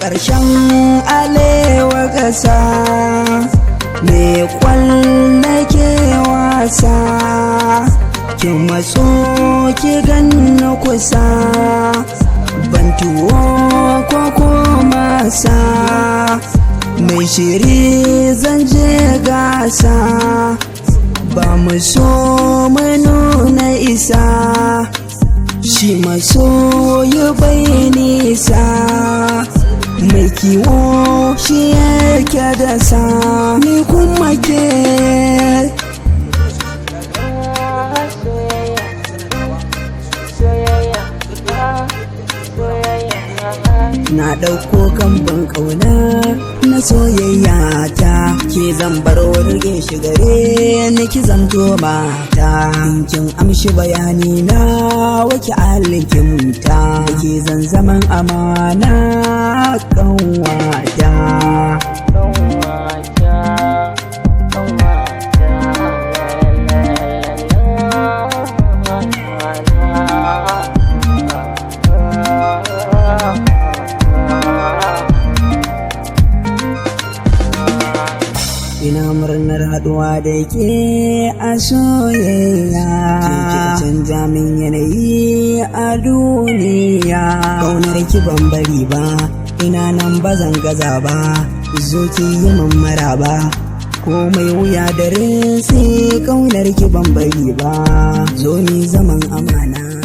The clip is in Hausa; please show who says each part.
Speaker 1: ƙarshen alewa ƙasa me nake wasa ki matso ki ganna kusa ban tuwo ko masa mai shiri zan je gasa ba mu so mu nuna isa shi maso ya bai nisa mai kiwo shi yake da sa ni kuma ke na ɗauko kamban ƙauna na soyayya ta ke zan bar wurge shi gare ni ki zamto mata kin amshi bayani na wake alikinta ke zan zaman amana ƙanwata ina murnar haduwa da ke a soyayya kika canja min yanayi a duniya kaunar ki ban bari ba ina nan ba zan gaza ba zo ki yi min maraba komai wuya da rinsi kaunar ki ban bari ba zo ni zaman amana